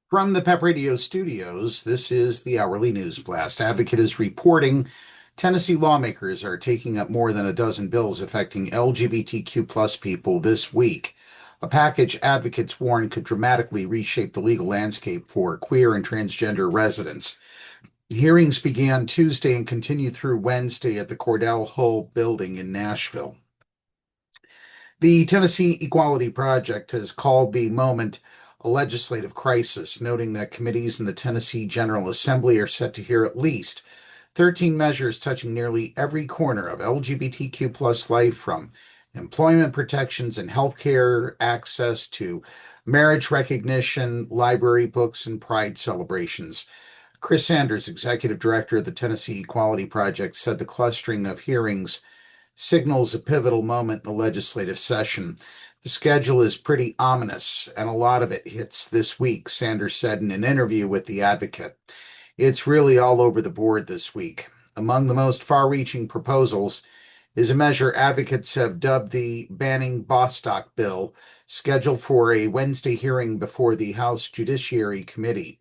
From the PEP Radio studios, this is the Hourly News Blast. Advocate is reporting Tennessee lawmakers are taking up more than a dozen bills affecting LGBTQ plus people this week. A package advocates warn could dramatically reshape the legal landscape for queer and transgender residents. Hearings began Tuesday and continue through Wednesday at the Cordell Hull Building in Nashville. The Tennessee Equality Project has called the moment a legislative crisis, noting that committees in the Tennessee General Assembly are set to hear at least 13 measures touching nearly every corner of LGBTQ plus life, from employment protections and healthcare access to marriage recognition, library books, and pride celebrations. Chris Sanders, executive director of the Tennessee Equality Project, said the clustering of hearings signals a pivotal moment in the legislative session. The schedule is pretty ominous, and a lot of it hits this week, Sanders said in an interview with The Advocate. It's really all over the board this week. Among the most far-reaching proposals is a measure advocates have dubbed the Banning Bostock Bill, scheduled for a Wednesday hearing before the House Judiciary Committee.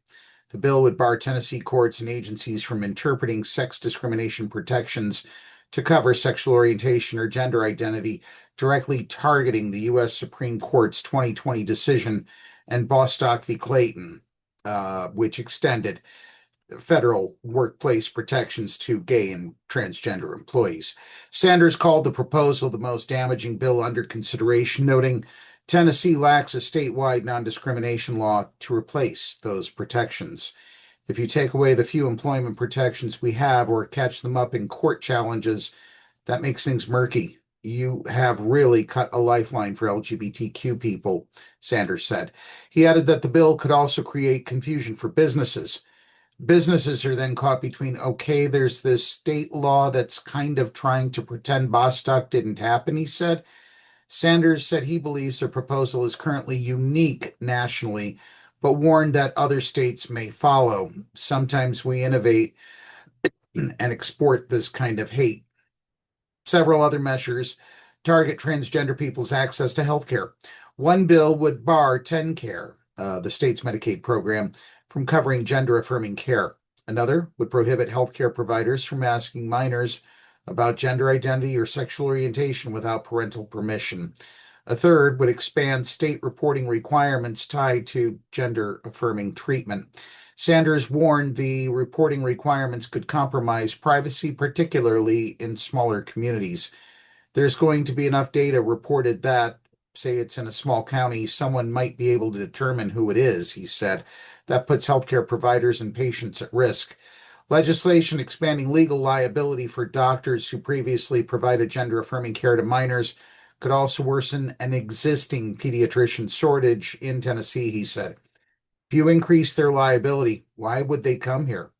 The bill would bar Tennessee courts and agencies from interpreting sex discrimination protections to cover sexual orientation or gender identity, directly targeting the U.S. Supreme Court's 2020 decision and Bostock v. Clayton, which extended federal workplace protections to gay and transgender employees. Sanders called the proposal the most damaging bill under consideration, noting Tennessee lacks a statewide non-discrimination law to replace those protections. If you take away the few employment protections we have or catch them up in court challenges, that makes things murky. You have really cut a lifeline for LGBTQ people, Sanders said. He added that the bill could also create confusion for businesses. Businesses are then caught between, okay, there's this state law that's kind of trying to pretend Bostock didn't happen, he said. Sanders said he believes the proposal is currently unique nationally, but warned that other states may follow. Sometimes we innovate and export this kind of hate. Several other measures target transgender people's access to health care. One bill would bar TennCare, the state's Medicaid program, from covering gender-affirming care. Another would prohibit healthcare providers from asking minors about gender identity or sexual orientation without parental permission. A third would expand state reporting requirements tied to gender-affirming treatment. Sanders warned the reporting requirements could compromise privacy, particularly in smaller communities. There's going to be enough data reported that, say it's in a small county, someone might be able to determine who it is, he said. That puts healthcare providers and patients at risk. Legislation expanding legal liability for doctors who previously provided gender-affirming care to minors could also worsen an existing pediatrician shortage in Tennessee, he said. If you increase their liability, why would they come here?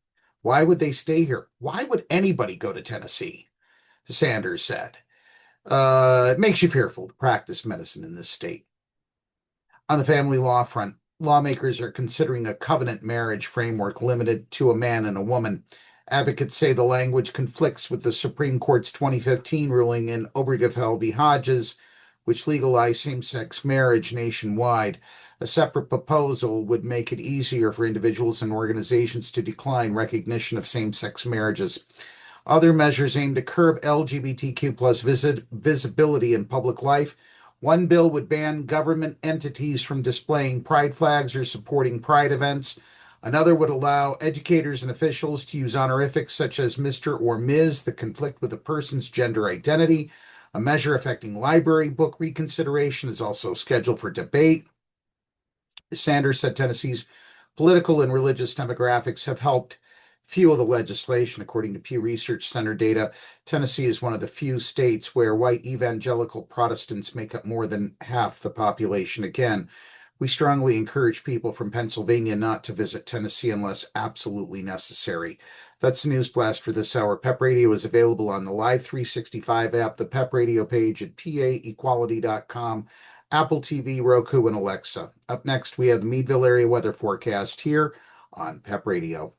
Why would they stay here? Why would anybody go to Tennessee? Sanders said. It makes you fearful to practice medicine in this state. On the family law front, lawmakers are considering a covenant marriage framework limited to a man and a woman. Advocates say the language conflicts with the Supreme Court's 2015 ruling in Obergefell v. Hodges, which legalized same-sex marriage nationwide. A separate proposal would make it easier for individuals and organizations to decline recognition of same-sex marriages. Other measures aim to curb LGBTQ plus visibility in public life. One bill would ban government entities from displaying pride flags or supporting pride events. Another would allow educators and officials to use honorifics such as Mr. or Ms. that conflict with a person's gender identity. A measure affecting library book reconsideration is also scheduled for debate. Sanders said Tennessee's political and religious demographics have helped fuel the legislation. According to Pew Research Center data, Tennessee is one of the few states where white evangelical Protestants make up more than half the population. Again, we strongly encourage people from Pennsylvania not to visit Tennessee unless absolutely necessary. That's the news blast for this hour. PEP Radio is available on the Live 365 app, the PEP Radio page at paequality.com, Apple TV, Roku, and Alexa. Up next, we have the Meadville area weather forecast here on PEP Radio.